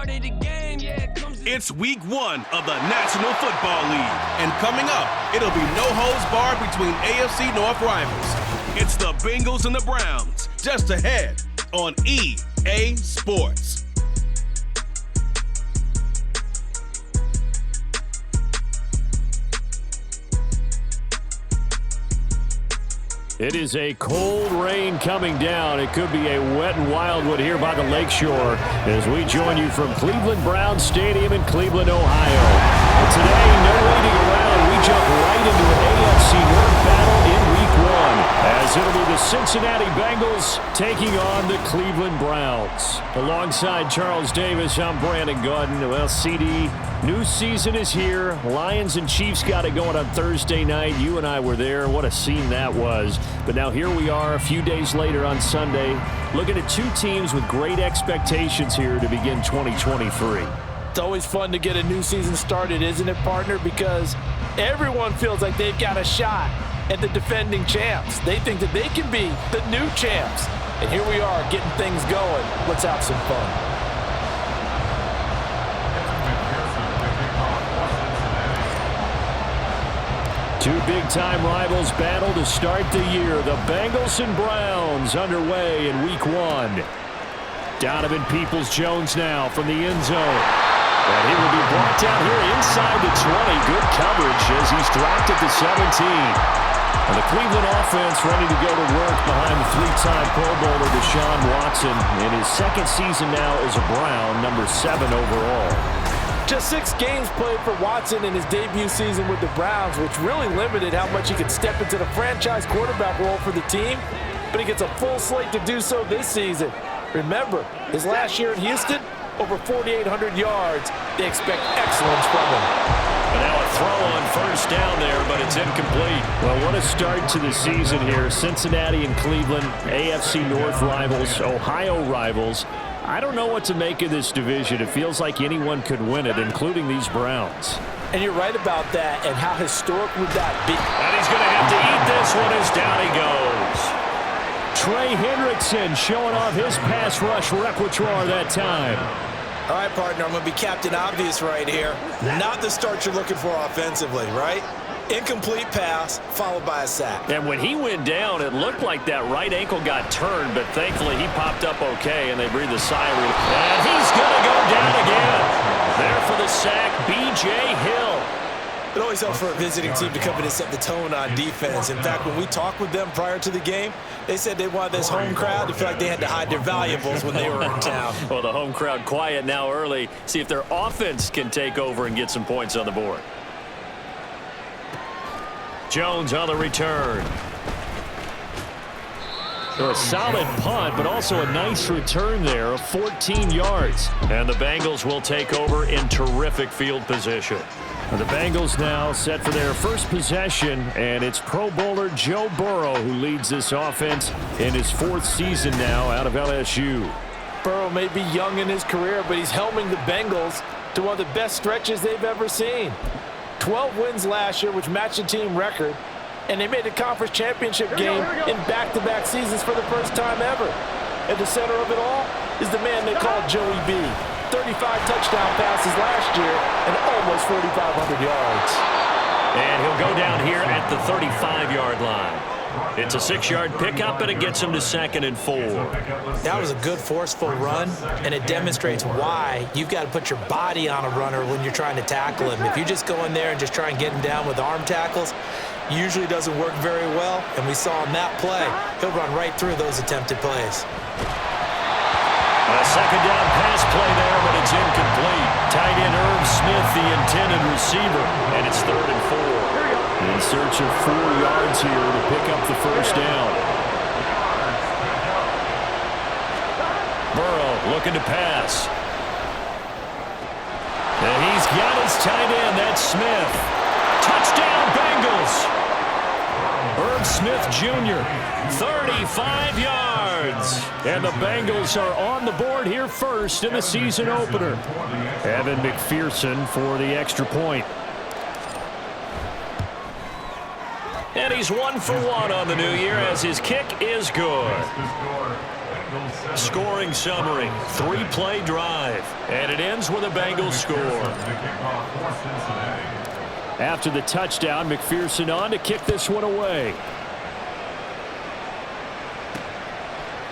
It's week 1 of the National Football League. And coming up, it'll be no holds barred between AFC North rivals. It's the Bengals and the Browns, just ahead on EA Sports. It is a cold rain coming down. It could be a wet and wildwood here by the lakeshore as we join you from Cleveland Browns Stadium in Cleveland, Ohio. And today, no waiting around. We jump right into an AFC North battle in Week 1 as it'll be the Cincinnati Bengals taking on the Cleveland Browns. Alongside Charles Davis, I'm Brandon Gaudin. Well, CD, new season is here. Lions and Chiefs got it going on Thursday night. You and I were there. What a scene that was. But now here we are a few days later on Sunday, looking at two teams with great expectations here to begin 2023. It's always fun to get a new season started, isn't it, partner? Because everyone feels like they've got a shot at the defending champs. They think that they can be the new champs. And here we are getting things going. Let's have some fun. Two big-time rivals battle to start the year. The Bengals and Browns underway in Week 1. Donovan Peoples-Jones now from the end zone. And he will be brought down here inside the 20. Good coverage as he's dropped at the 17. And the Cleveland offense ready to go to work behind the three-time Pro Bowler Deshaun Watson in his second season now as a Brown, number 7 overall. Just 6 games played for Watson in his debut season with the Browns, which really limited how much he could step into the franchise quarterback role for the team. But he gets a full slate to do so this season. Remember, his last year in Houston, over 4,800 yards. They expect excellence from him. And now a throw on first down there, but it's incomplete. Well, what a start to the season here. Cincinnati and Cleveland, AFC North rivals, Ohio rivals. I don't know what to make of this division. It feels like anyone could win it, including these Browns. And you're right about that, and how historic would that be? And he's going to have to eat this one as down he goes. Trey Hendrickson showing off his pass rush repertoire that time. All right, partner, I'm going to be Captain Obvious right here. Not the start you're looking for offensively, right? Incomplete pass, followed by a sack. And when he went down, it looked like that right ankle got turned, but thankfully he popped up okay, and they breathed a sigh of relief. And he's going to go down again. There for the sack, B.J. Hill. It always helps for a visiting team to come in and set the tone on defense. In fact, when we talked with them prior to the game, they said they wanted this home crowd to feel like they had to hide their valuables when they were in town. Well, the home crowd quiet now early. See if their offense can take over and get some points on the board. Jones on the return. So a solid punt, but also a nice return there of 14 yards. And the Bengals will take over in terrific field position. And the Bengals now set for their first possession, and it's Pro Bowler Joe Burrow who leads this offense in his 4th season now out of LSU. Burrow may be young in his career, but he's helming the Bengals to one of the best stretches they've ever seen. 12 wins last year, which matched the team record, and they made the conference championship game in back-to-back seasons for the first time ever. At the center of it all is the man they call Joey B. 35 touchdown passes last year and almost 4,500 yards. And he'll go down here at the 35-yard line. It's a 6-yard pickup, and it gets him to 2nd and 4. That was a good, forceful run, and it demonstrates why you've got to put your body on a runner when you're trying to tackle him. If you just go in there and just try and get him down with arm tackles, usually doesn't work very well, and we saw on that play, he'll run right through those attempted plays. A 2nd down pass play there, but it's incomplete. Tight end Irv Smith, the intended receiver, and it's 3rd and 4. In search of 4 yards here to pick up the first down. Burrow looking to pass. And he's got his tight end, that's Smith. Touchdown Bengals! Irv Smith Jr., 35 yards. And the Bengals are on the board here first in the season opener. Evan McPherson for the extra point. And he's 1 for 1 on the new year as his kick is good. Scoring summary, 3-play drive, and it ends with a Bengals score. After the touchdown, McPherson on to kick this one away.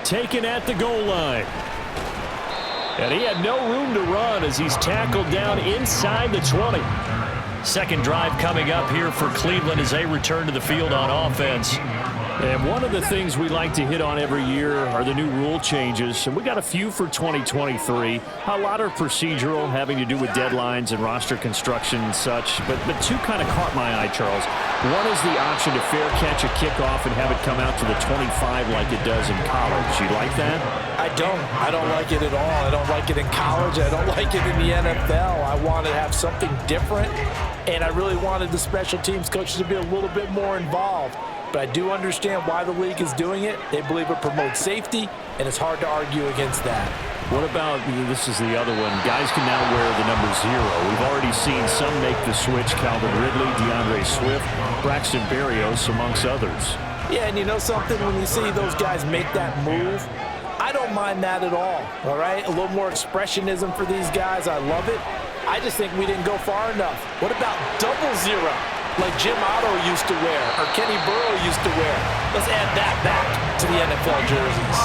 Taken at the goal line. And he had no room to run as he's tackled down inside the 20. Second drive coming up here for Cleveland as they return to the field on offense. And one of the things we like to hit on every year are the new rule changes. And we got a few for 2023. A lot are procedural, having to do with deadlines and roster construction and such. But two kind of caught my eye, Charles. One is the option to fair catch a kickoff and have it come out to the 25 like it does in college. You like that? I don't like it at all. I don't like it in college. I don't like it in the NFL. I want to have something different, and I really wanted the special teams coaches to be a little bit more involved. But I do understand why the league is doing it. They believe it promotes safety, and it's hard to argue against that. What about, this is the other one, guys can now wear the number 0. We've already seen some make the switch, Calvin Ridley, DeAndre Swift, Braxton Berrios, amongst others. Yeah, and you know something? When you see those guys make that move, I don't mind that at all right? A little more expressionism for these guys. I love it. I just think we didn't go far enough. What about 0 like Jim Otto used to wear or Kenny Burrow used to wear? Let's add that back to the NFL jerseys.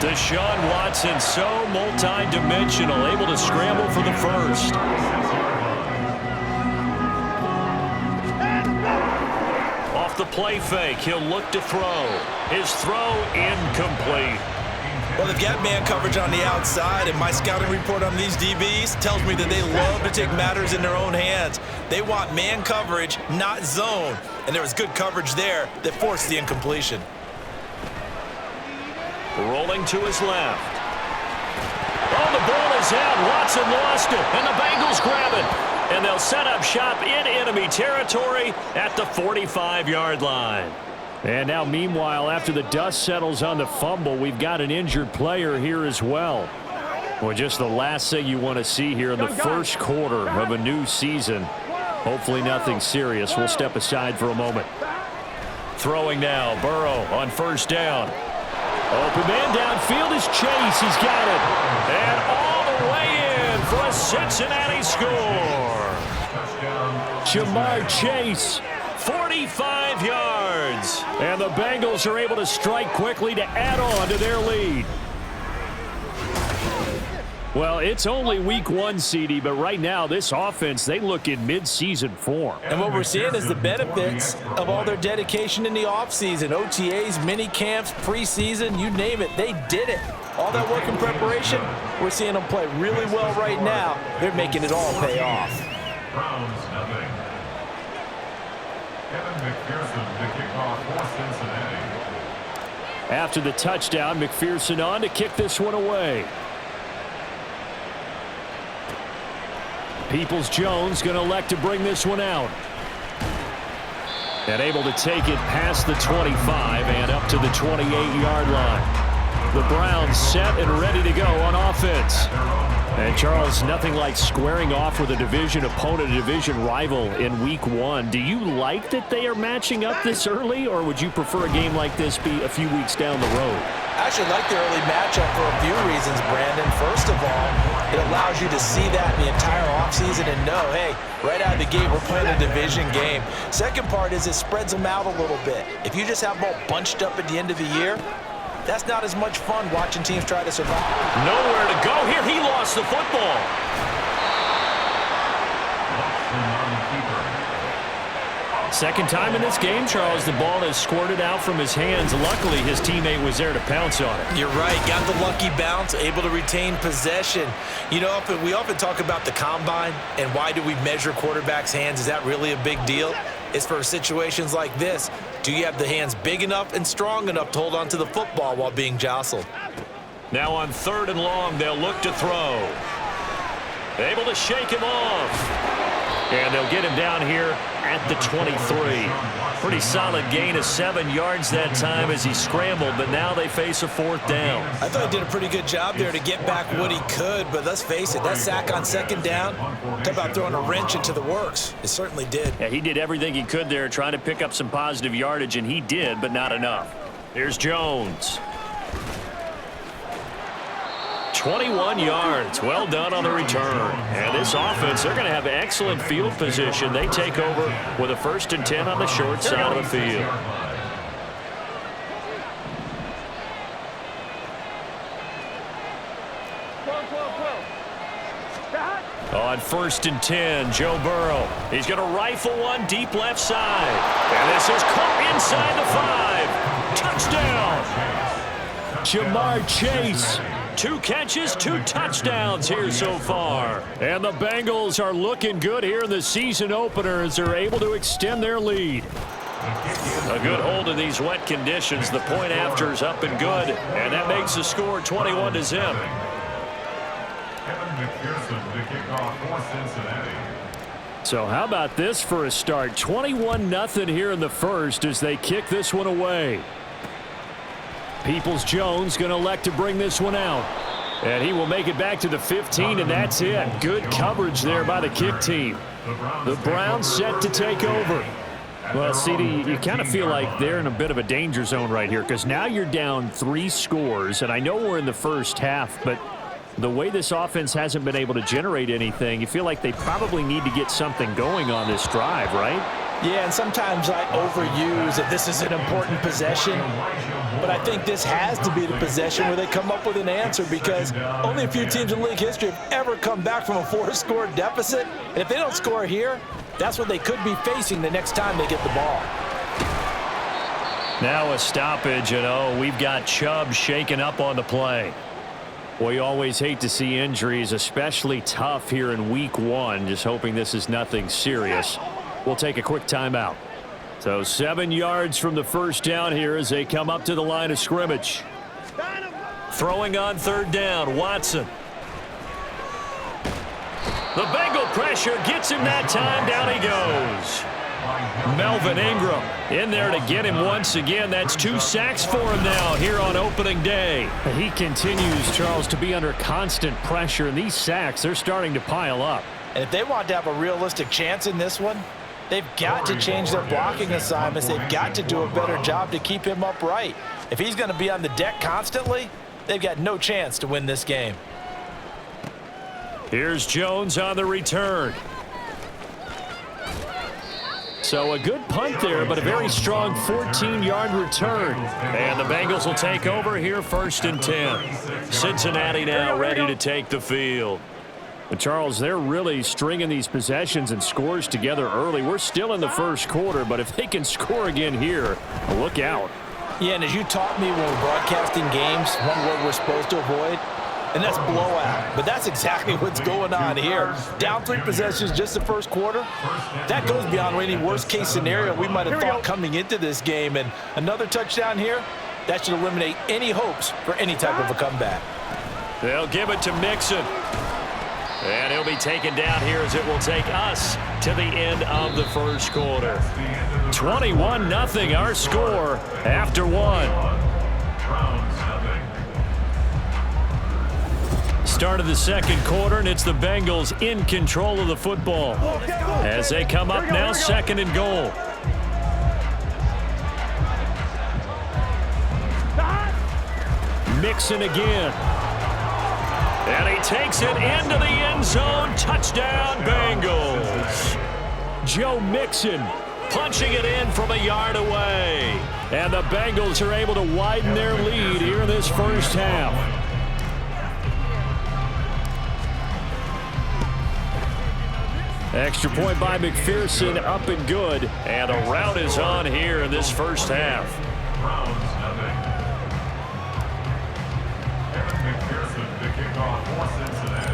Deshaun Watson, so multi-dimensional, able to scramble for the first. Off the play fake, he'll look to throw. His throw incomplete. Well, they've got man coverage on the outside, and my scouting report on these DBs tells me that they love to take matters in their own hands. They want man coverage, not zone. And there was good coverage there that forced the incompletion. Rolling to his left. Oh, the ball is out. Watson lost it, and the Bengals grab it. And they'll set up shop in enemy territory at the 45-yard line. And now, meanwhile, after the dust settles on the fumble, we've got an injured player here as well. Well, just the last thing you want to see here in the first quarter of a new season. Hopefully nothing serious. We'll step aside for a moment. Throwing now, Burrow on first down. Open man downfield is Chase. He's got it. And all the way in for a Cincinnati score. Jamar Chase, 45 yards. And the Bengals are able to strike quickly to add on to their lead. Well, it's only week 1, CD, but right now this offense, they look in mid-season form. And what we're seeing is the benefits of all their dedication in the offseason. OTAs, mini camps, preseason, you name it, they did it. All that work in preparation, we're seeing them play really well right now. They're making it all pay off. Browns, nothing. Kevin McPherson to kick off for Cincinnati. After the touchdown, McPherson on to kick this one away. Peoples-Jones going to elect to bring this one out. And able to take it past the 25 and up to the 28-yard line. The Browns set and ready to go on offense. And Charles, nothing like squaring off with a division opponent, a division rival in week 1. Do you like that they are matching up this early, or would you prefer a game like this be a few weeks down the road? I actually like the early matchup for a few reasons, Brandon. First of all, it allows you to see that in the entire offseason and know, hey, right out of the gate, we're playing a division game. Second part is it spreads them out a little bit. If you just have them all bunched up at the end of the year, that's not as much fun watching teams try to survive. Nowhere to go here. He lost the football. Second time in this game, Charles, the ball has squirted out from his hands. Luckily, his teammate was there to pounce on it. You're right. Got the lucky bounce, able to retain possession. You know, we often talk about the combine and why do we measure quarterbacks' hands? Is that really a big deal? It's for situations like this. Do you have the hands big enough and strong enough to hold on to the football while being jostled? Now on 3rd and long, they'll look to throw. Able to shake him off. And they'll get him down here at the 23. Pretty solid gain of 7 yards that time as he scrambled, but now they face a 4th down. I thought he did a pretty good job there to get back what he could, but let's face it, that sack on 2nd down, talk about throwing a wrench into the works. It certainly did. Yeah, he did everything he could there trying to pick up some positive yardage, and he did, but not enough. Here's Jones. 21 yards. Well done on the return. And this offense, they're going to have excellent field position. They take over with a 1st and 10 on the short side of the field. On 1st and 10, Joe Burrow. He's going to rifle one deep left side. And this is caught inside the 5. Touchdown. Jamar Chase. 2 catches, 2 touchdowns here so far. And the Bengals are looking good here in the season opener as they're able to extend their lead. A good hold in these wet conditions. The point after is up and good. And that makes the score 21-0. So how about this for a start? 21-0 here in the first as they kick this one away. Peoples-Jones going to elect to bring this one out. And he will make it back to the 15, and that's it. Good coverage there by the kick team. The Browns set to take over. Well, CD, you kind of feel like they're in a bit of a danger zone right here because now you're down 3 scores, and I know we're in the first half, but the way this offense hasn't been able to generate anything, you feel like they probably need to get something going on this drive, right? Yeah, and sometimes I overuse that this is an important possession, but I think this has to be the possession where they come up with an answer because only a few teams in league history have ever come back from a 4-score deficit, and if they don't score here, that's what they could be facing the next time they get the ball. Now a stoppage, and we've got Chubb shaken up on the play. Well, you always hate to see injuries, especially tough here in week 1. Just hoping this is nothing serious. We'll take a quick timeout. So 7 yards from the first down here as they come up to the line of scrimmage. Throwing on 3rd down, Watson. The Bengal pressure gets him that time. Down he goes. Melvin Ingram in there to get him once again. That's 2 sacks for him now here on opening day. He continues, Charles, to be under constant pressure, and these sacks, they're starting to pile up. And if they want to have a realistic chance in this one, they've got to change their blocking assignments. They've got to do a better job to keep him upright. If he's going to be on the deck constantly, they've got no chance to win this game. Here's Jones on the return. So a good punt there, but a very strong 14-yard return. And the Bengals will take over here 1st and 10. Cincinnati now ready to take the field. But Charles, they're really stringing these possessions and scores together early. We're still in the first quarter, but if they can score again here, look out. Yeah, and as you taught me when we're broadcasting games, one word we're supposed to avoid, and that's blowout. But that's exactly what's going on here. Down 3 possessions just the first quarter. That goes beyond any worst-case scenario we might have thought coming into this game. And another touchdown here, that should eliminate any hopes for any type of a comeback. They'll give it to Mixon. And he'll be taken down here as it will take us to the end of the first quarter. 21-0 our score after 1. Start of the second quarter, and it's the Bengals in control of the football. As they come up now, 2nd and goal. Mixon again. And he takes it into the end zone. Touchdown, Bengals. Joe Mixon punching it in from a yard away. And the Bengals are able to widen their lead here in this first half. Extra point by McPherson, up and good. And a rout is on here in this first half.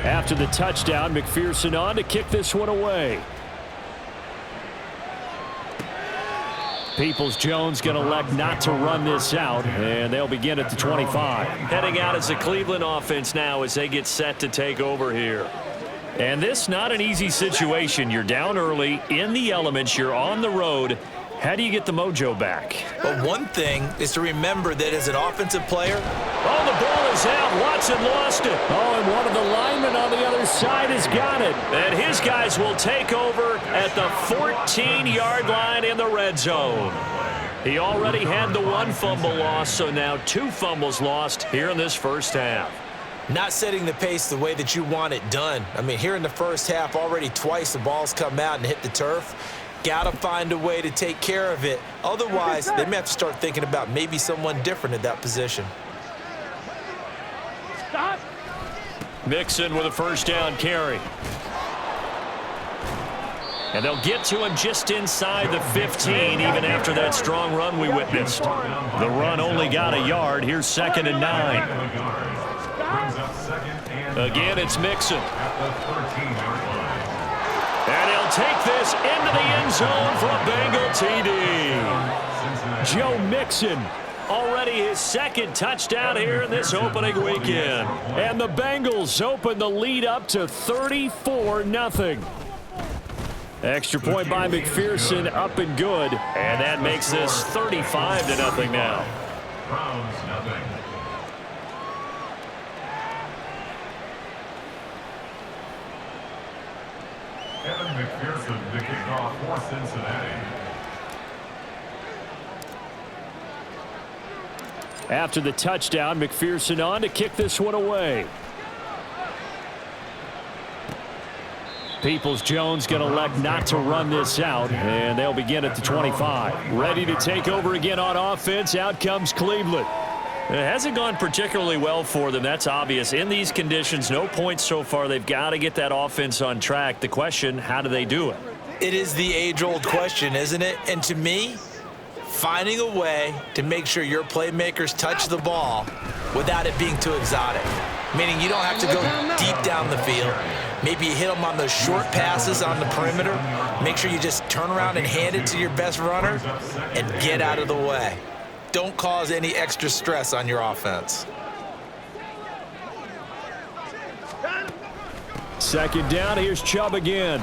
After the touchdown, McPherson on to kick this one away. Peoples-Jones going to elect not to run this out, and they'll begin at the 25. Heading out as the Cleveland offense now as they get set to take over here. And this not an easy situation. You're down early, in the elements, you're on the road. How do you get the mojo back? But one thing is to remember that as an offensive player. Oh, the ball is out. Watson lost it. Oh, and one of the linemen on the other side has got it. And his guys will take over at the 14-yard line in the red zone. He already had the 1 fumble loss, so now 2 fumbles lost here in this first half. Not setting the pace the way that you want it done. I mean, here in the first half, already twice the ball's come out and hit the turf. Got to find a way to take care of it. Otherwise, they may have to start thinking about maybe someone different at that position. Mixon with a first down carry. And they'll get to him just inside the 15, even after that strong run we witnessed. The run only got a yard. Here's 2nd and 9. Again, it's Mixon. And he'll take this into the end zone for a Bengal TD. Joe Mixon, already his 2nd touchdown here in this opening weekend. And the Bengals open the lead up to 34-0. Extra point by McPherson, up and good. And that makes this 35-0 now. Browns, nothing. Evan McPherson to kick off for Cincinnati. After the touchdown, McPherson on to kick this one away. Peoples-Jones going to elect not to run this out, and they'll begin at the 25. Ready to take over again on offense. Out comes Cleveland. It hasn't gone particularly well for them. That's obvious. In these conditions, no points so far. They've got to get that offense on track. The question, how do they do it? It is the age-old question, isn't it? And to me, finding a way to make sure your playmakers touch the ball without it being too exotic. Meaning you don't have to go deep down the field. Maybe you hit them on those short passes on the perimeter. Make sure you just turn around and hand it to your best runner and get out of the way. Don't cause any extra stress on your offense. 2nd down, here's Chubb again.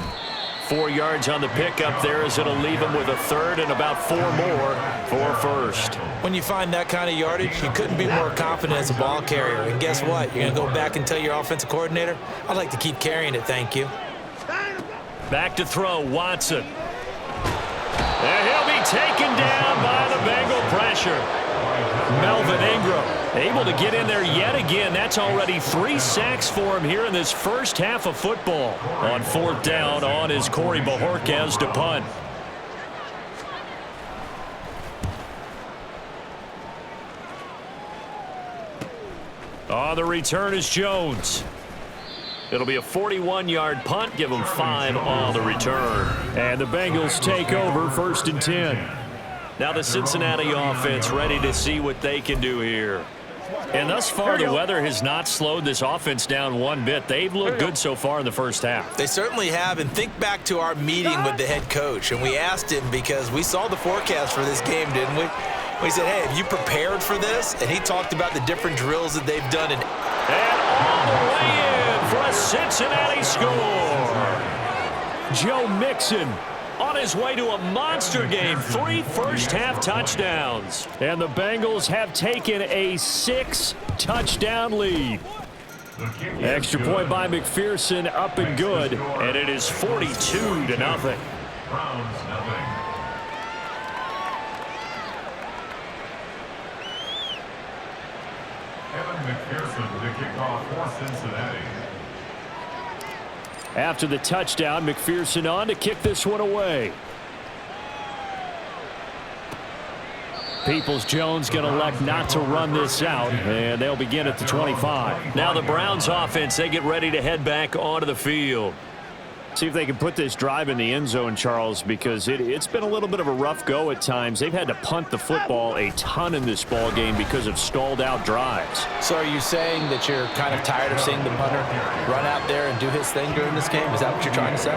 4 yards on the pickup there as it'll leave him with a 3rd and about 4 more for 1st. When you find that kind of yardage, you couldn't be more confident as a ball carrier. And guess what? You're going to go back and tell your offensive coordinator, I'd like to keep carrying it, thank you. Back to throw, Watson. And he'll be taken down by the Bengal pressure. Melvin Ingram able to get in there yet again. That's already 3 sacks for him here in this first half of football. On 4th down on is Corey Bojorquez to punt. On the return is Jones. It'll be a 41-yard punt. Give them 5 on the return. And the Bengals take over 1st and 10. Now the Cincinnati offense ready to see what they can do here. And thus far, the weather has not slowed this offense down one bit. They've looked good so far in the first half. They certainly have. And think back to our meeting with the head coach. And we asked him because we saw the forecast for this game, didn't we? We said, hey, have you prepared for this? And he talked about the different drills that they've done. And all the way in for a Cincinnati score. Joe Mixon on his way to a monster game. 3 first-half touchdowns. And the Bengals have taken a 6-touchdown lead. Extra point by McPherson, up and good. And it is 42-0. Browns, nothing. Evan McPherson to kick off for Cincinnati. After the touchdown, McPherson on to kick this one away. Peoples-Jones going to elect not to run this out, and they'll begin at the 25. Now the Browns offense, they get ready to head back onto the field. See if they can put this drive in the end zone, Charles, because it's been a little bit of a rough go at times. They've had to punt the football a ton in this ball game because of stalled out drives. So are you saying that you're kind of tired of seeing the punter run out there and do his thing during this game? Is that what you're trying to say?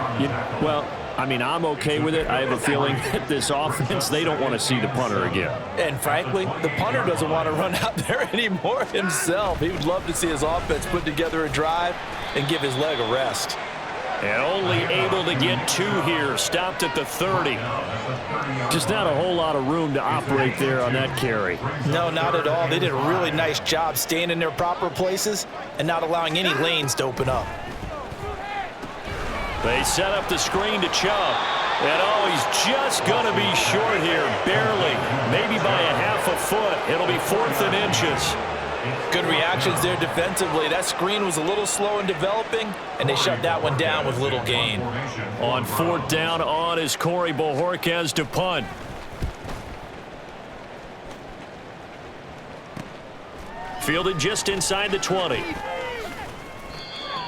Well, I mean, I'm okay with it. I have a feeling that this offense, they don't want to see the punter again. And frankly, the punter doesn't want to run out there anymore himself. He would love to see his offense put together a drive and give his leg a rest. And only able to get 2 here. Stopped at the 30. Just not a whole lot of room to operate there on that carry. No, not at all. They did a really nice job staying in their proper places and not allowing any lanes to open up. They set up the screen to Chubb. And he's just going to be short here. Barely. Maybe by a half a foot. It'll be 4th and inches. Good reactions there defensively. That screen was a little slow in developing, and they shut that one down with little gain. On 4th down on is Corey Bojorquez to punt. Fielded just inside the 20.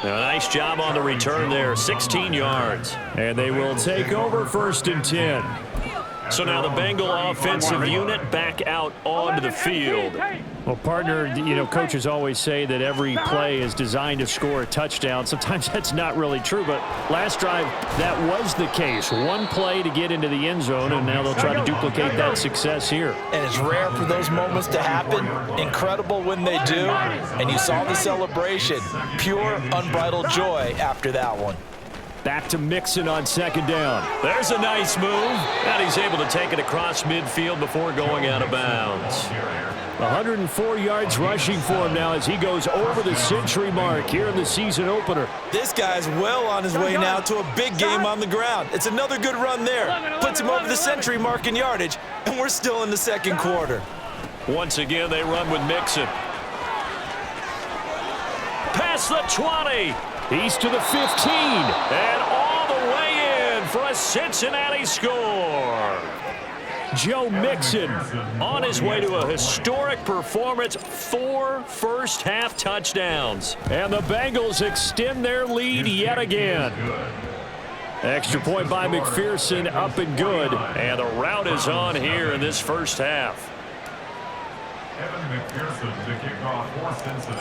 A nice job on the return there, 16 yards. And they will take over 1st and 10. So now the Bengal offensive unit back out onto the field. Well, partner, you know, coaches always say that every play is designed to score a touchdown. Sometimes that's not really true, but last drive, that was the case. One play to get into the end zone, and now they'll try to duplicate that success here. And it's rare for those moments to happen. Incredible when they do. And you saw the celebration. Pure, unbridled joy after that one. Back to Mixon on 2nd down. There's a nice move. And he's able to take it across midfield before going out of bounds. 104 yards rushing for him now as he goes over the century mark here in the season opener. This guy's well on his way now to a big game on the ground. It's another good run there. Puts him over the century mark in yardage, and we're still in the 2nd quarter. Once again, they run with Mixon. Past the 20. He's to the 15, and all the way in for a Cincinnati score. Joe Mixon on his way to a historic performance, 4 first-half touchdowns. And the Bengals extend their lead yet again. Extra point by McPherson, up and good. And the route is on here in this first half.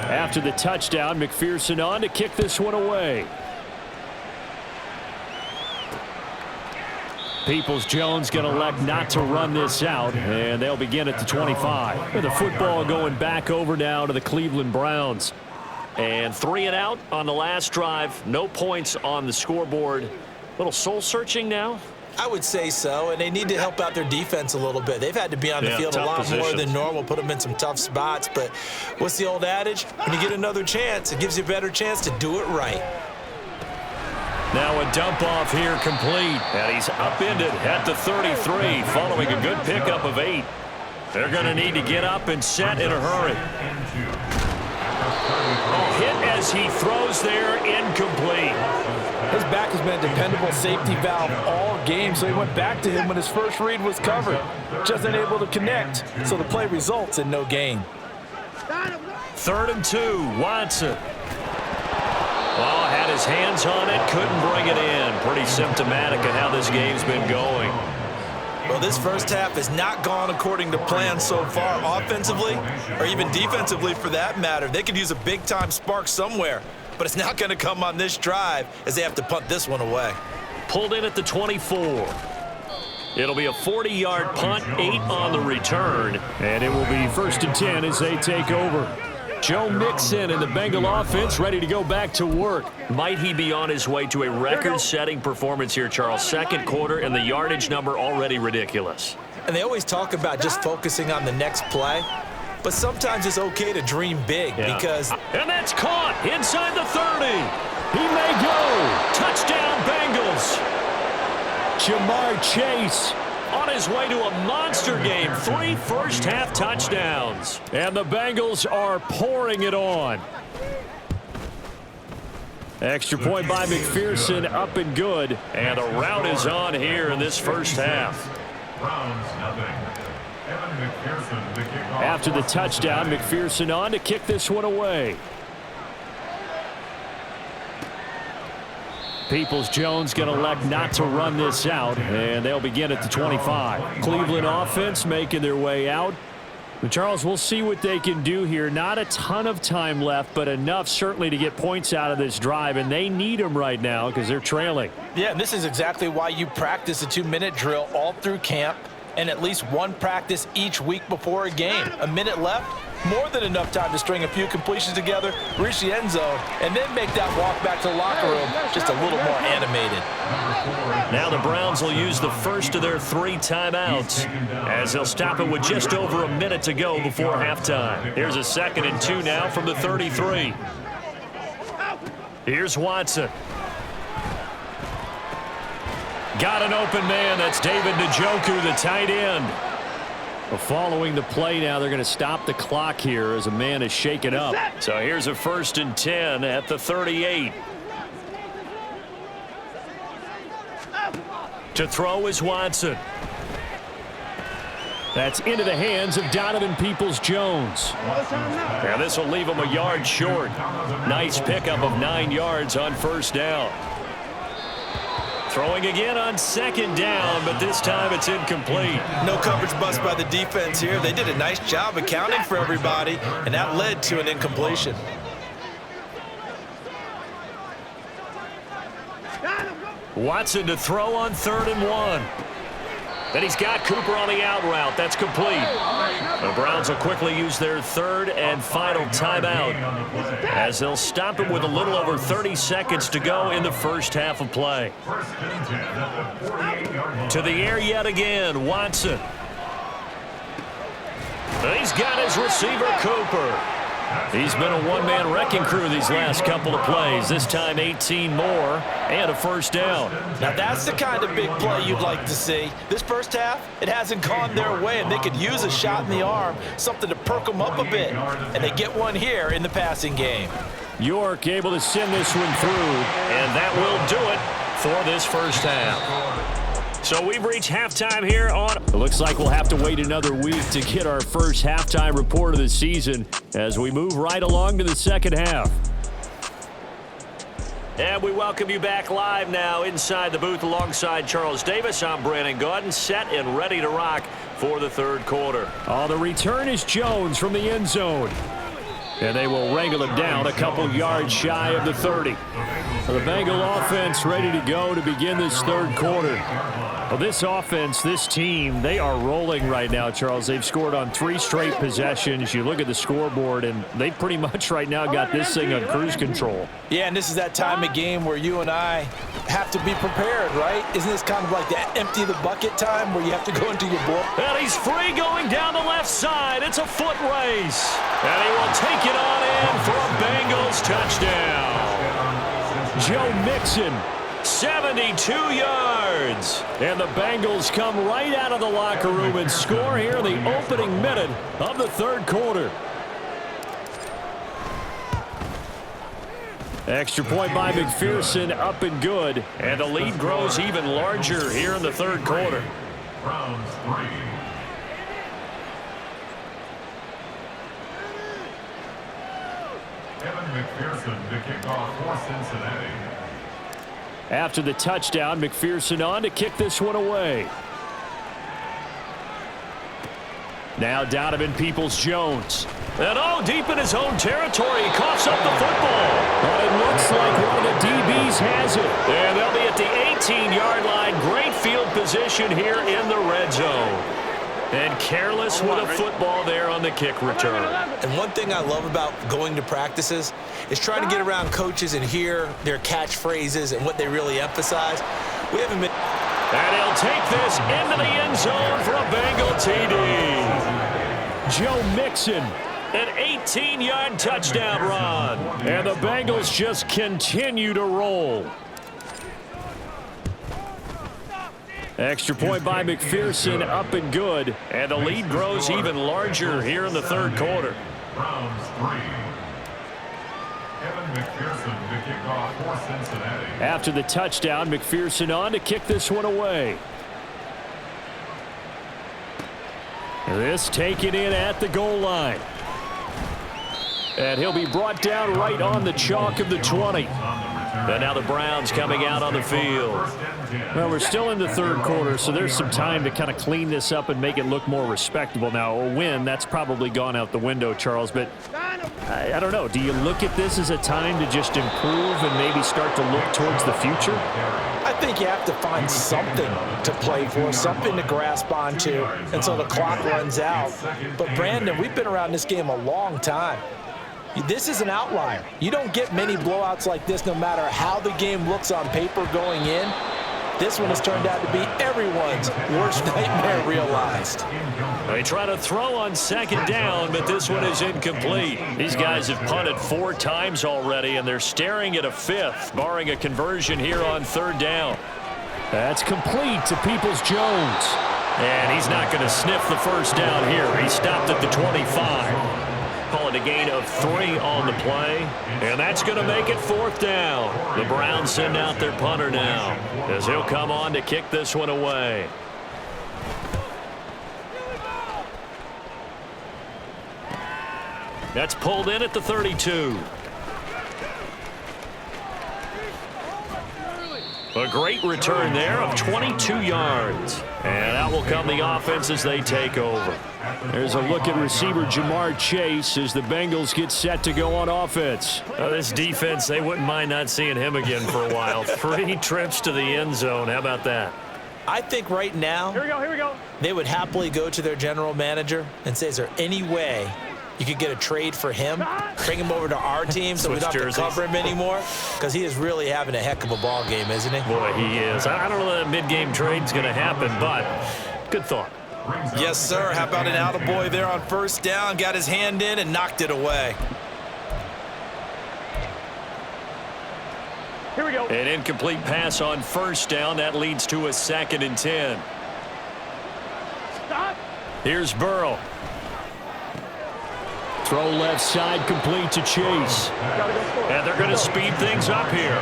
After the touchdown, McPherson on to kick this one away. Peoples-Jones going to elect not to run this out, and they'll begin at the 25. With the football going back over now to the Cleveland Browns. And 3 and out on the last drive. No points on the scoreboard. A little soul-searching now. I would say so, and they need to help out their defense a little bit. They've had to be on the field a lot more than normal, put them in some tough spots. But what's the old adage? When you get another chance, it gives you a better chance to do it right. Now a dump off here complete, and he's upended at the 33 following a good pickup of 8. They're going to need to get up and set in a hurry. Hit as he throws there, incomplete. His back has been a dependable safety valve all game, so he went back to him when his first read was covered. Just unable to connect, so the play results in no gain. 3rd and 2, Watson. Oh, had his hands on it, couldn't bring it in. Pretty symptomatic of how this game's been going. Well, this first half has not gone according to plan so far offensively, or even defensively for that matter. They could use a big-time spark somewhere, but it's not going to come on this drive as they have to punt this one away. Pulled in at the 24. It'll be a 40-yard punt, 8 on the return, and it will be 1st and 10 as they take over. Joe Mixon and the Bengal offense ready to go back to work. Might he be on his way to a record-setting performance here, Charles? 2nd quarter, and the yardage number already ridiculous. And they always talk about just focusing on the next play, but sometimes it's okay to dream big because... And that's caught inside the 30. He may go. Touchdown, Bengals. Jamar Chase on his way to a monster game. 3 first-half touchdowns. And the Bengals are pouring it on. Extra point by McPherson, up and good. And the route is on here in this first half. After the touchdown, McPherson on to kick this one away. Peoples-Jones going to elect not to run this out, and they'll begin at the 25. Cleveland offense making their way out. But Charles, we'll see what they can do here. Not a ton of time left, but enough certainly to get points out of this drive, and they need them right now because they're trailing. Yeah, and this is exactly why you practice a 2-minute drill all through camp and at least one practice each week before a game. A minute left, more than enough time to string a few completions together, reach the end zone, and then make that walk back to the locker room just a little more animated. Now the Browns will use the first of their 3 timeouts as they'll stop it with just over a minute to go before halftime. Here's a 2nd and 2 now from the 33. Here's Watson. Got an open man. That's David Njoku, the tight end. Following the play now, they're going to stop the clock here as a man is shaken up. So here's a 1st and 10 at the 38. To throw is Watson. That's into the hands of Donovan Peoples-Jones. And this will leave him a yard short. Nice pickup of 9 yards on 1st down. Throwing again on 2nd down, but this time it's incomplete. No coverage bust by the defense here. They did a nice job accounting for everybody, and that led to an incompletion. Watson to throw on 3rd and 1. Then he's got Cooper on the out route. That's complete. The Browns will quickly use their 3rd and final timeout as they'll stop him with a little over 30 seconds to go in the first half of play. To the air yet again, Watson. He's got his receiver, Cooper. He's been a one-man wrecking crew these last couple of plays. This time 18 more and a 1st down. Now that's the kind of big play you'd like to see. This first half, it hasn't gone their way, and they could use a shot in the arm, something to perk them up a bit. And they get one here in the passing game. York able to send this one through, and that will do it for this first half. So we've reached halftime here on. It looks like we'll have to wait another week to get our first halftime report of the season as we move right along to the second half. And we welcome you back live now inside the booth alongside Charles Davis. I'm Brandon Gaudin, set and ready to rock for the 3rd quarter. Oh, the return is Jones from the end zone. And they will wrangle him down a couple yards shy of the 30. So the Bengal offense ready to go to begin this 3rd quarter. Well, this offense, this team, they are rolling right now, Charles. They've scored on 3 straight possessions. You look at the scoreboard, and they pretty much right now got this thing on cruise control. Yeah, and this is that time of game where you and I have to be prepared, right? Isn't this kind of like the empty the bucket time where you have to go into your book? And he's free going down the left side. It's a foot race. And he will take it on in for a Bengals touchdown. Joe Mixon, 72 yards. And the Bengals come right out of the locker room and score here in the opening minute of the 3rd quarter. Extra point by McPherson, up and good. And the lead grows even larger here in the 3rd quarter. Browns 3. Evan McPherson to kick off for Cincinnati. After the touchdown, McPherson on to kick this one away. Now Donovan Peoples-Jones. And deep in his own territory, he coughs up the football. But it looks like one of the DBs has it. And they'll be at the 18-yard line. Great field position here in the red zone. And careless with a football there on the kick return. And one thing I love about going to practices is trying to get around coaches and hear their catchphrases and what they really emphasize. We haven't been. And he'll take this into the end zone for a Bengal TD. Joe Mixon, an 18-yard touchdown run. And the Bengals just continue to roll. Extra point by McPherson, up and good. And the lead grows even larger here in the 3rd quarter. Browns 3. Evan McPherson to kick off for Cincinnati. After the touchdown, McPherson on to kick this one away. This taken in at the goal line. And he'll be brought down right on the chalk of the 20. And now the Browns coming out on the field. Well, we're still in the 3rd quarter, so there's some time to kind of clean this up and make it look more respectable. Now, a win, that's probably gone out the window, Charles, but I don't know. Do you look at this as a time to just improve and maybe start to look towards the future? I think you have to find something to play for, something to grasp onto until the clock runs out. But, Brandon, we've been around this game a long time. This is an outlier. You don't get many blowouts like this no matter how the game looks on paper going in. This one has turned out to be everyone's worst nightmare realized. They try to throw on 2nd down, but this one is incomplete. These guys have punted 4 times already, and they're staring at a 5th, barring a conversion here on 3rd down. That's complete to Peoples-Jones. And he's not going to sniff the first down here. He stopped at the 25. Call it a gain of 3 on the play. And that's going to make it 4th down. The Browns send out their punter now, as he'll come on to kick this one away. That's pulled in at the 32. A great return there of 22 yards. And out will come the offense as they take over. There's a look at receiver Jamar Chase as the Bengals get set to go on offense. This defense, they wouldn't mind not seeing him again for a while. 3 trips to the end zone. How about that? I think right now, here we go. They would happily go to their general manager and say, is there any way you could get a trade for him, bring him over to our team so we don't have to cover him anymore? Because he is really having a heck of a ball game, isn't he? Boy, he is. I don't know that mid-game trade's going to happen, but good thought. Yes, sir. How about an attaboy there on 1st down? Got his hand in and knocked it away. Here we go. An incomplete pass on 1st down. That leads to a 2nd and 10. Stop. Here's Burrow. Throw left side, complete to Chase. And they're going to speed things up here.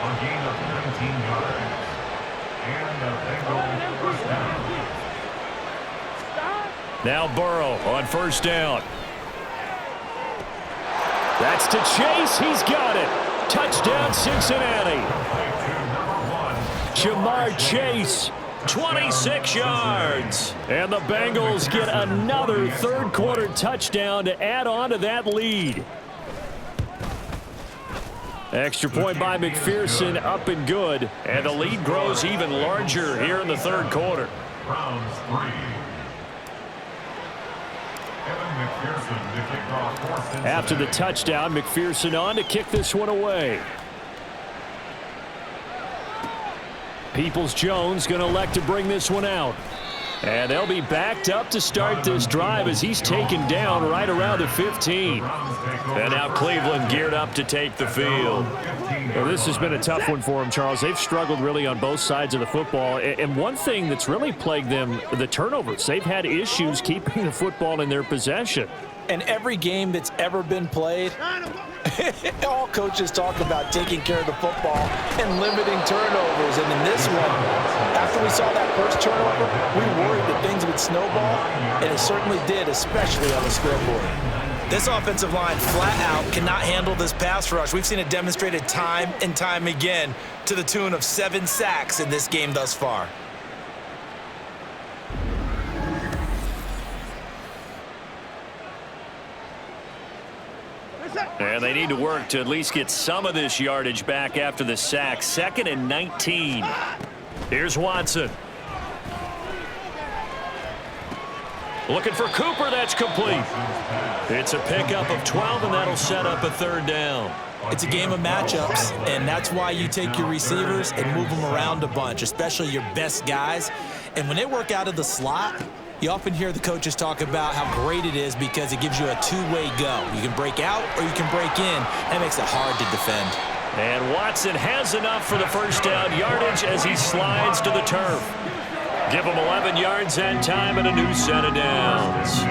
A gain of 19 yards. And the Bengals first down. Now Burrow on 1st down. That's to Chase. He's got it. Touchdown, Cincinnati. Jamar Chase, 26 yards. And the Bengals get another 3rd quarter touchdown to add on to that lead. Extra point by McPherson, up and good. And the lead grows even larger here in the 3rd quarter. Browns 3. After the touchdown, McPherson on to kick this one away. Peoples-Jones going to elect to bring this one out. And they'll be backed up to start this drive as he's taken down right around the 15. And now Cleveland geared up to take the field. Well, this has been a tough one for them, Charles. They've struggled really on both sides of the football. And one thing that's really plagued them, the turnovers. They've had issues keeping the football in their possession. And every game that's ever been played, all coaches talk about taking care of the football and limiting turnovers. And in this one, after we saw that first turnover, we worried that things would snowball, and it certainly did, especially on the scoreboard. This offensive line flat out cannot handle this pass rush. We've seen it demonstrated time and time again to the tune of 7 sacks in this game thus far. And they need to work to at least get some of this yardage back after the sack. 2nd and 19. Here's Watson. Looking for Cooper. That's complete. It's a pickup of 12, and that'll set up a 3rd down. It's a game of matchups, and that's why you take your receivers and move them around a bunch, especially your best guys. And when they work out of the slot, you often hear the coaches talk about how great it is because it gives you a 2-way go. You can break out or you can break in. That makes it hard to defend. And Watson has enough for the 1st down yardage as he slides to the turf. Give him 11 yards that time and a new set of downs.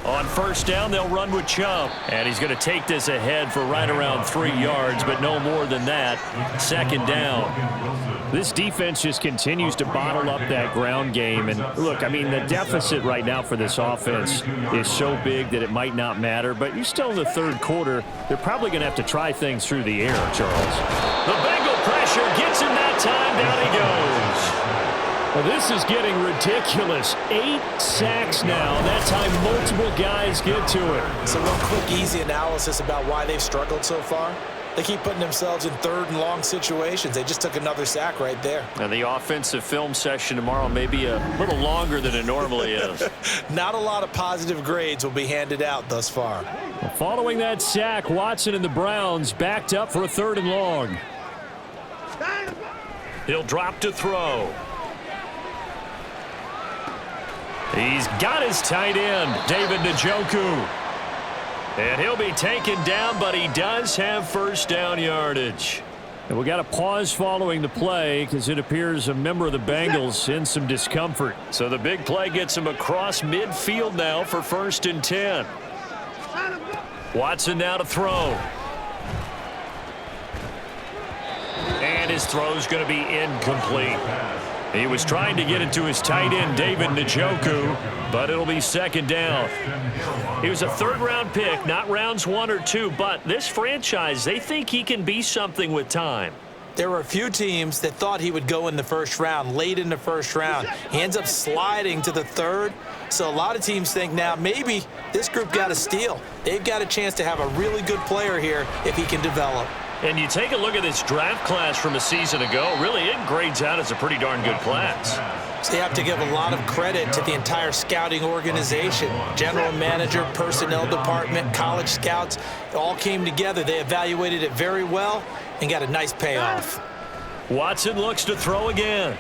On 1st down, they'll run with Chubb. And he's going to take this ahead for right around 3 yards, but no more than that. 2nd down. This defense just continues to bottle up that ground game. And look, I mean, the deficit right now for this offense is so big that it might not matter. But you're still in the 3rd quarter. They're probably going to have to try things through the air, Charles. The Bengal pressure gets him that time. Down he goes. Well, this is getting ridiculous. 8 sacks now. That time multiple guys get to it. So real quick, easy analysis about why they've struggled so far. They keep putting themselves in 3rd and long situations. They just took another sack right there. And the offensive film session tomorrow may be a little longer than it normally is. Not a lot of positive grades will be handed out thus far. Following that sack, Watson and the Browns backed up for a 3rd and long. He'll drop to throw. He's got his tight end, David Njoku. And he'll be taken down, but he does have first down yardage. And we got a pause following the play because it appears a member of the Bengals in some discomfort. So the big play gets him across midfield now for 1st and 10. Watson now to throw. And his throw's going to be incomplete. He was trying to get it to his tight end, David Njoku, but it'll be 2nd down. He was a 3rd-round pick, not rounds 1 or 2, but this franchise, they think he can be something with time. There were a few teams that thought he would go in the 1st round, late in the 1st round. He ends up sliding to the 3rd. So a lot of teams think now maybe this group got a steal. They've got a chance to have a really good player here if he can develop. And you take a look at this draft class from a season ago, really it grades out as a pretty darn good class. So you have to give a lot of credit to the entire scouting organization. General manager, personnel department, college scouts, it all came together. They evaluated it very well and got a nice payoff. Watson looks to throw again.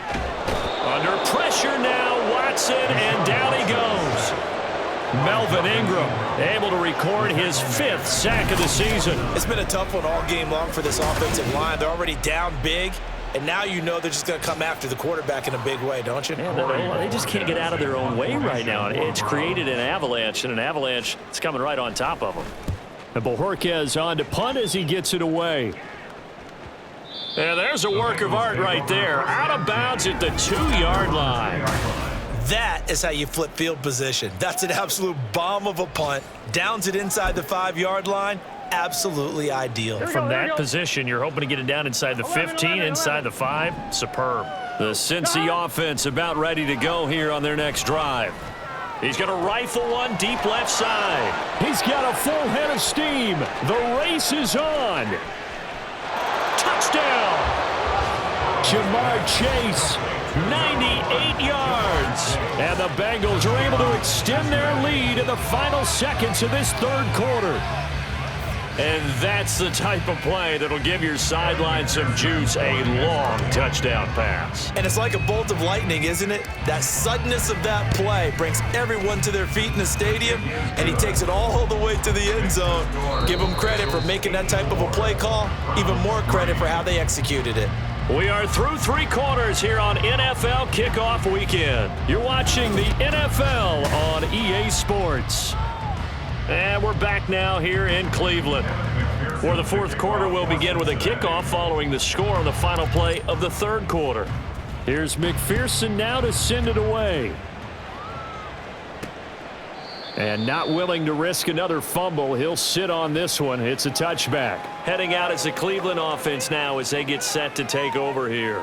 Under pressure now, Watson, and down he goes. Melvin Ingram able to record his 5th sack of the season. It's been a tough one all game long for this offensive line. They're already down big, and now you know they're just going to come after the quarterback in a big way, don't you? Man, they just can't get out of their own way right now. It's created an avalanche, and an avalanche is coming right on top of them. And Bojorquez on to punt as he gets it away. And there's a work of art right there. Out of bounds at the 2-yard line. That is how you flip field position. That's an absolute bomb of a punt. Downs it inside the 5-yard line. Absolutely ideal. From that position, you're hoping to get it down inside the 15, inside the 5. Superb. The Cincy offense about ready to go here on their next drive. He's going to rifle one deep left side. He's got a full head of steam. The race is on. Touchdown. Jamar Chase. 98 yards. And the Bengals are able to extend their lead in the final seconds of this 3rd quarter. And that's the type of play that'll give your sideline some juice, a long touchdown pass. And it's like a bolt of lightning, isn't it? That suddenness of that play brings everyone to their feet in the stadium, and he takes it all the way to the end zone. Give him credit for making that type of a play call, even more credit for how they executed it. We are through 3 quarters here on NFL Kickoff Weekend. You're watching the NFL on EA Sports. And we're back now here in Cleveland. For the 4th quarter, we'll begin with a kickoff following the score on the final play of the 3rd quarter. Here's McPherson now to send it away. And not willing to risk another fumble, he'll sit on this one. It's a touchback. Heading out as the Cleveland offense now as they get set to take over here.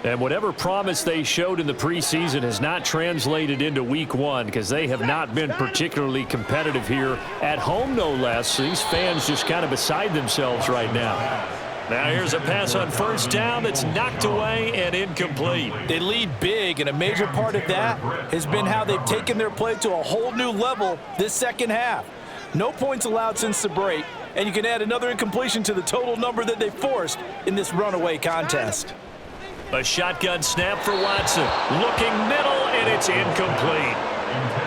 And whatever promise they showed in the preseason has not translated into week 1 because they have not been particularly competitive here at home, no less. So these fans just kind of beside themselves right now. Now here's a pass on 1st down that's knocked away and incomplete. They lead big, and a major part of that has been how they've taken their play to a whole new level this 2nd half. No points allowed since the break, and you can add another incompletion to the total number that they forced in this runaway contest. A shotgun snap for Watson. Looking middle, and it's incomplete.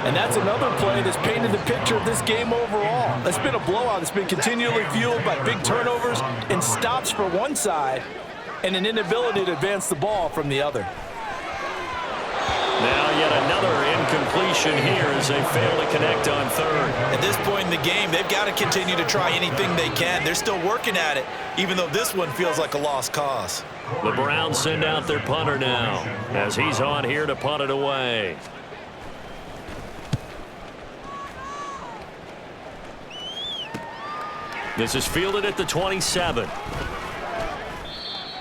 And that's another play that's painted the picture of this game overall. It's been a blowout. It's been continually fueled by big turnovers and stops for one side and an inability to advance the ball from the other. Now yet another incompletion here as they fail to connect on 3rd. At this point in the game, they've got to continue to try anything they can. They're still working at it, even though this one feels like a lost cause. The Browns send out their punter now as he's on here to punt it away. This is fielded at the 27.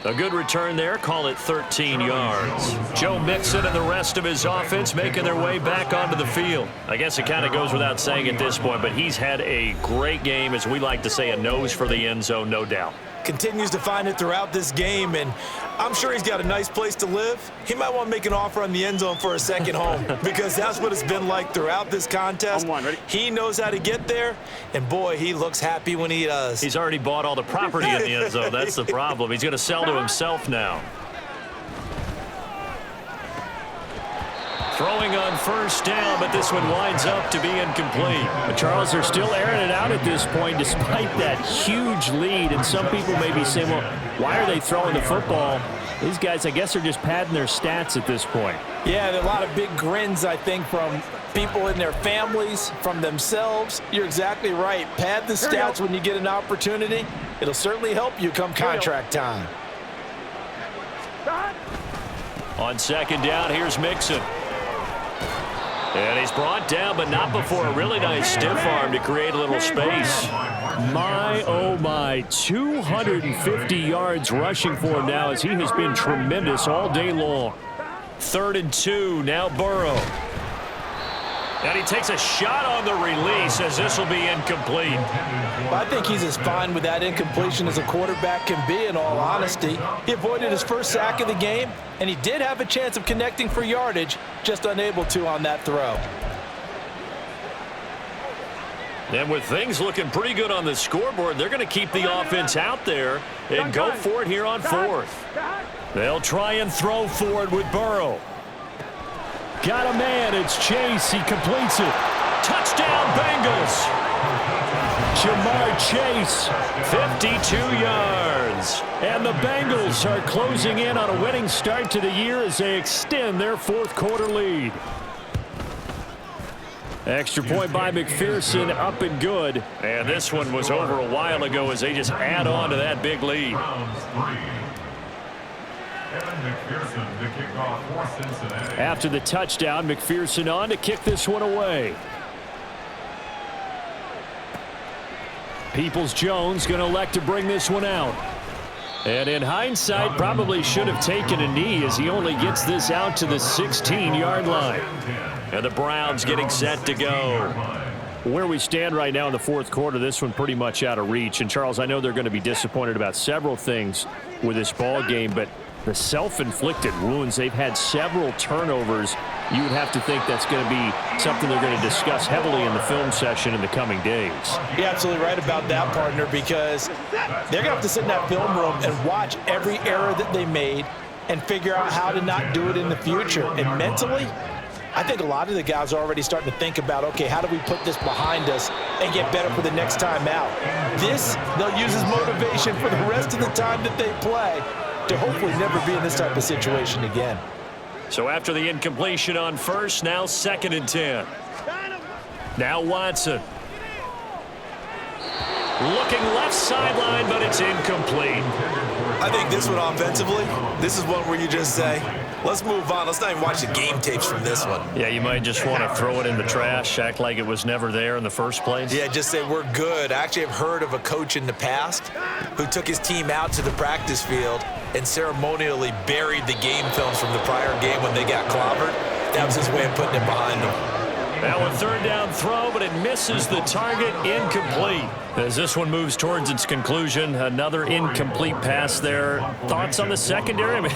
A good return there, call it 13 yards. Joe Mixon and the rest of his offense making their way back onto the field. I guess it kind of goes without saying at this point, but he's had a great game, as we like to say, a nose for the end zone, no doubt. Continues to find it throughout this game, and I'm sure he's got a nice place to live. He might want to make an offer on the end zone for a second home because that's what it's been like throughout this contest. He knows how to get there, and boy, he looks happy when he does. He's already bought all the property in the end zone. That's the problem. He's going to sell to himself now. Throwing on first down, but this one winds up to be incomplete. But Charles, they're still airing it out at this point despite that huge lead. And some people may be saying, well, why are they throwing the football? These guys, I guess, are just padding their stats at this point. Yeah, there are a lot of big grins, I think, from people in their families, from themselves. You're exactly right. Pad the stats when you get an opportunity. It'll certainly help you come contract time. On second down, here's Mixon. And he's brought down, but not before a really nice stiff arm to create a little space. My, oh my, 250 yards rushing for him now as he has been tremendous all day long. 3rd and 2, now Burrow. And he takes a shot on the release as this will be incomplete. I think he's as fine with that incompletion as a quarterback can be, in all honesty. He avoided his first sack of the game, and he did have a chance of connecting for yardage, just unable to on that throw. And with things looking pretty good on the scoreboard, they're going to keep the offense out there and go for it here on 4th. They'll try and throw for it with Burrow. Got a man. It's Chase. He completes it. Touchdown, Bengals. Jamar Chase. 52 yards. And the Bengals are closing in on a winning start to the year as they extend their 4th quarter lead. Extra point by McPherson, up and good. And this one was over a while ago as they just add on to that big lead. After the touchdown, McPherson on to kick this one away. Peoples-Jones going to elect to bring this one out. And in hindsight, probably should have taken a knee as he only gets this out to the 16-yard line. And the Browns getting set to go. Where we stand right now in the 4th quarter, this one pretty much out of reach. And, Charles, I know they're going to be disappointed about several things with this ball game, but the self-inflicted wounds, they've had several turnovers. You would have to think that's going to be something they're going to discuss heavily in the film session in the coming days. You're absolutely right about that, partner, because they're going to have to sit in that film room and watch every error that they made and figure out how to not do it in the future. And mentally, I think a lot of the guys are already starting to think about, okay, how do we put this behind us and get better for the next time out? This, they'll use as motivation for the rest of the time that they play to hopefully never be in this type of situation again. So after the incompletion on first, now 2nd and 10. Now Watson. Looking left sideline, but it's incomplete. I think this one offensively, this is one where you just say, let's move on. Let's not even watch the game tapes from this one. Yeah, you might just want to throw it in the trash, act like it was never there in the first place. Yeah, just say we're good. I actually have heard of a coach in the past who took his team out to the practice field and ceremonially buried the game films from the prior game when they got clobbered. That was his way of putting it behind them. Now a 3rd down throw, but it misses the target, incomplete. As this one moves towards its conclusion, another incomplete pass there. Thoughts on the secondary? I mean,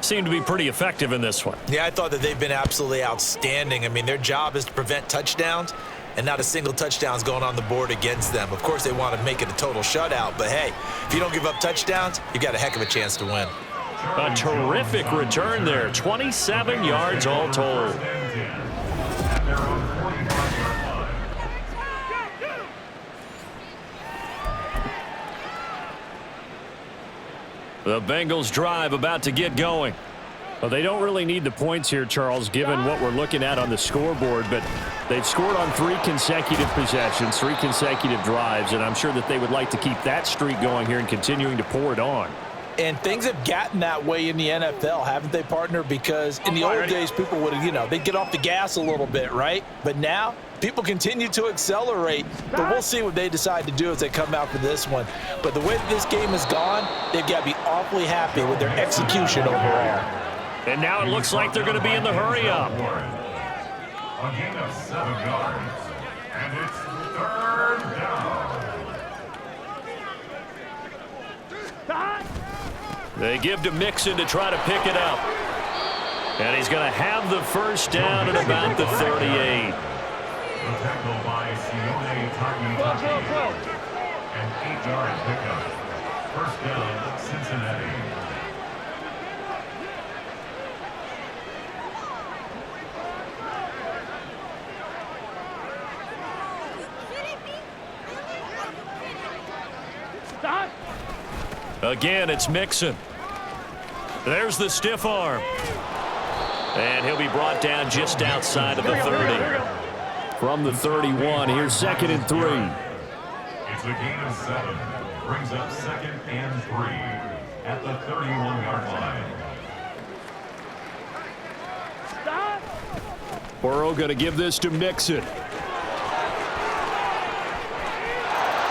seem to be pretty effective in this one. Yeah, I thought that they've been absolutely outstanding. I mean, their job is to prevent touchdowns, and not a single touchdown's going on the board against them. Of course, they want to make it a total shutout, but hey, if you don't give up touchdowns, you've got a heck of a chance to win. A terrific return there, 27 yards all told. The Bengals drive about to get going. Well, they don't really need the points here, Charles, given what we're looking at on the scoreboard, but they've scored on 3 consecutive possessions, 3 consecutive drives, and I'm sure that they would like to keep that streak going here and continuing to pour it on. And things have gotten that way in the NFL, haven't they, partner? Because in the old days, people would, they'd get off the gas a little bit, right? But now, people continue to accelerate. But we'll see what they decide to do as they come out for this one. But the way that this game has gone, they've got to be awfully happy with their execution overall. And now it looks like they're going to be in the hurry-up. A gain of 7 yards, and it's 3rd down. They give to Mixon to try to pick it up. And he's going to have the first down at about the 38. The tackle by Sione Takitaki. An 8-yard pickup. First down, Cincinnati. Again, it's Mixon. There's the stiff arm. And he'll be brought down just outside of the 30. From the 31, here's 2nd and 3. It's a gain of 7. Brings up 2nd and 3 at the 31-yard line. Burrow going to give this to Mixon.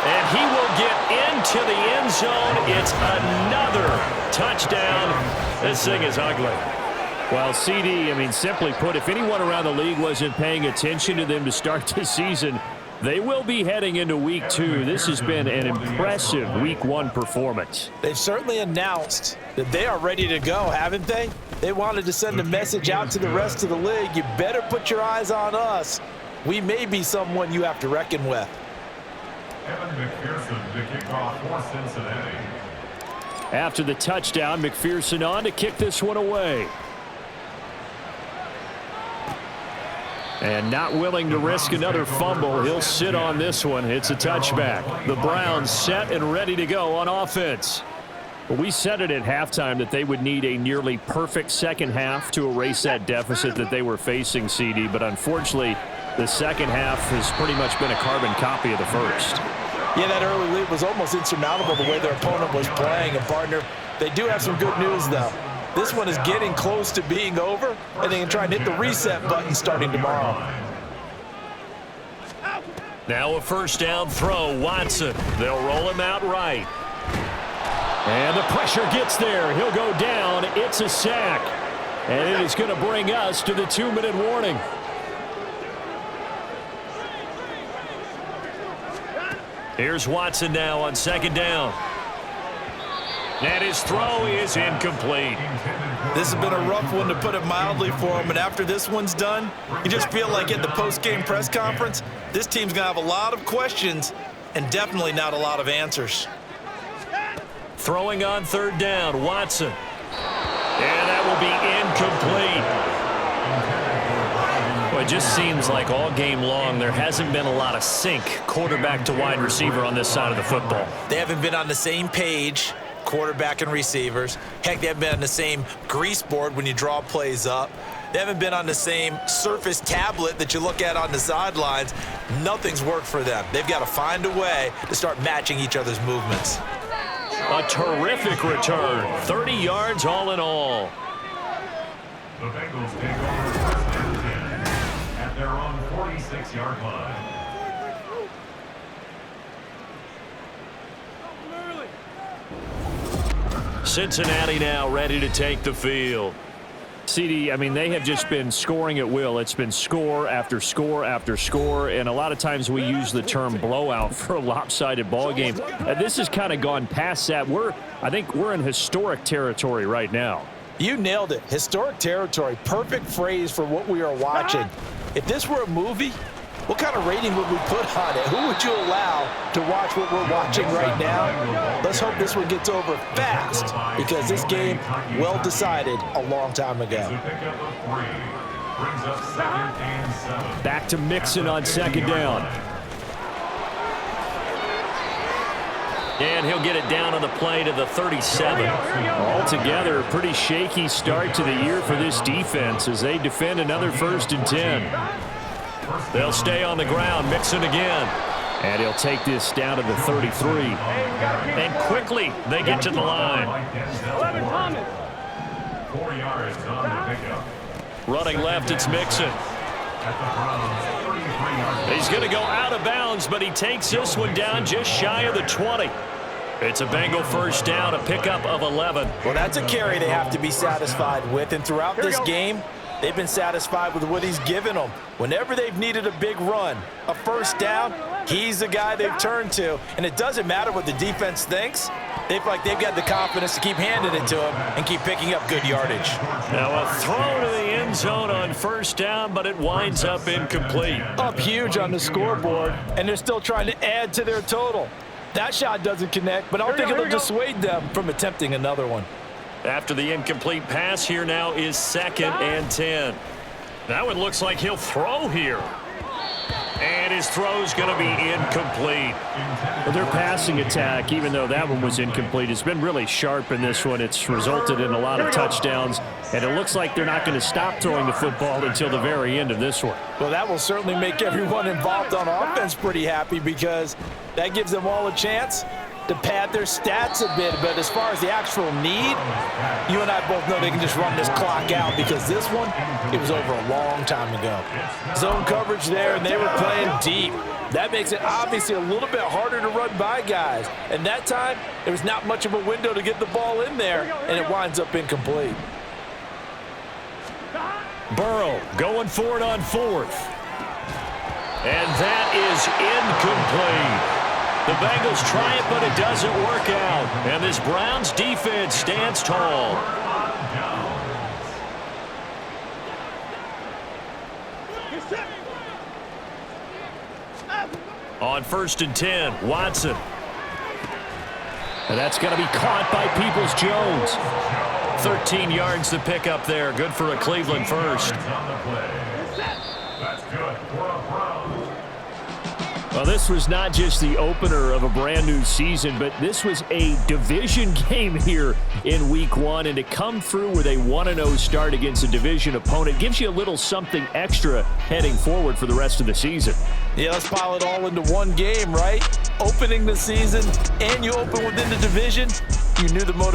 And he will get into the end zone. It's another touchdown. This thing is ugly. Well, CD, simply put, if anyone around the league wasn't paying attention to them to start the season, they will be heading into Week 2. This has been an impressive Week 1 performance. They've certainly announced that they are ready to go, haven't they? They wanted to send a message out to the rest of the league. You better put your eyes on us. We may be someone you have to reckon with. Evan McPherson to kick off for Cincinnati. After the touchdown, McPherson on to kick this one away. And not willing to risk another fumble, he'll sit on this one. It's a touchback. The Browns set and ready to go on offense. We said it at halftime that they would need a nearly perfect second half to erase that deficit that they were facing, CD. But unfortunately, the second half has pretty much been a carbon copy of the first. Yeah, that early lead was almost insurmountable the way their opponent was playing. And, partner, they do have some good news, though. This one is getting close to being over, and they can try and hit the reset button starting tomorrow. Now a first down throw, Watson. They'll roll him out right. And the pressure gets there. He'll go down. It's a sack. And it is going to bring us to the 2-minute warning. Here's Watson now on 2nd down. And his throw is incomplete. This has been a rough one, to put it mildly, for him. And after this one's done, you just feel like at the post-game press conference, this team's going to have a lot of questions and definitely not a lot of answers. Throwing on 3rd down, Watson. And that will be incomplete. Well, it just seems like all game long there hasn't been a lot of sync quarterback to wide receiver on this side of the football. They haven't been on the same page, quarterback and receivers. Heck, they haven't been on the same grease board when you draw plays up. They haven't been on the same Surface tablet that you look at on the sidelines. Nothing's worked for them. They've got to find a way to start matching each other's movements. A terrific return. 30 yards all in all. The Bengals take over 1st and 10 at their own 46-yard line. Cincinnati now ready to take the field. CD, they have just been scoring at will. It's been score after score after score, and a lot of times we use the term blowout for a lopsided ball game. This has kind of gone past that. I think we're in historic territory right now. You nailed it. Historic territory. Perfect phrase for what we are watching. If this were a movie, what kind of rating would we put on it? Who would you allow to watch what we're watching right now? Let's hope this one gets over fast, because this game, well decided a long time ago. Back to Mixon on 2nd down. And he'll get it down on the play to the 37. Altogether, a pretty shaky start to the year for this defense as they defend another 1st and 10. They'll stay on the ground. Mixon again. And he'll take this down to the 33. And quickly, they get to the line. 4 yards on the pickup. Running left, it's Mixon. He's going to go out of bounds, but he takes this one down just shy of the 20. It's a Bengal first down, a pickup of 11. Well, that's a carry they have to be satisfied with. And throughout this game, they've been satisfied with what he's given them. Whenever they've needed a big run, a first down, he's the guy they've turned to. And it doesn't matter what the defense thinks. They feel like they've got the confidence to keep handing it to him and keep picking up good yardage. Now a throw to the end zone on first down, but it winds up incomplete. Up huge on the scoreboard, and they're still trying to add to their total. That shot doesn't connect, but I don't think it'll dissuade them from attempting another one. After the incomplete pass, here now is 2nd and 10. That one looks like he'll throw here. And his throw's going to be incomplete. Well, their passing attack, even though that one was incomplete, has been really sharp in this one. It's resulted in a lot of touchdowns, and it looks like they're not going to stop throwing the football until the very end of this one. Well, that will certainly make everyone involved on offense pretty happy because that gives them all a chance to pad their stats a bit. But as far as the actual need, you and I both know they can just run this clock out because this one, it was over a long time ago. Zone coverage there, and they were playing deep. That makes it obviously a little bit harder to run by guys. And that time, there was not much of a window to get the ball in there, and it winds up incomplete. Burrow going for it on 4th. And that is incomplete. The Bengals try it, but it doesn't work out. And this Browns defense stands tall. On 1st and 10, Watson. And that's going to be caught by Peoples-Jones. 13 yards to pick up there. Good for a Cleveland first. That's good for a Browns. Well, this was not just the opener of a brand new season, but this was a division game here in week 1. And to come through with a 1-0 start against a division opponent gives you a little something extra heading forward for the rest of the season. Yeah, let's pile it all into one game, right? Opening the season, and you open within the division. You knew the motivation.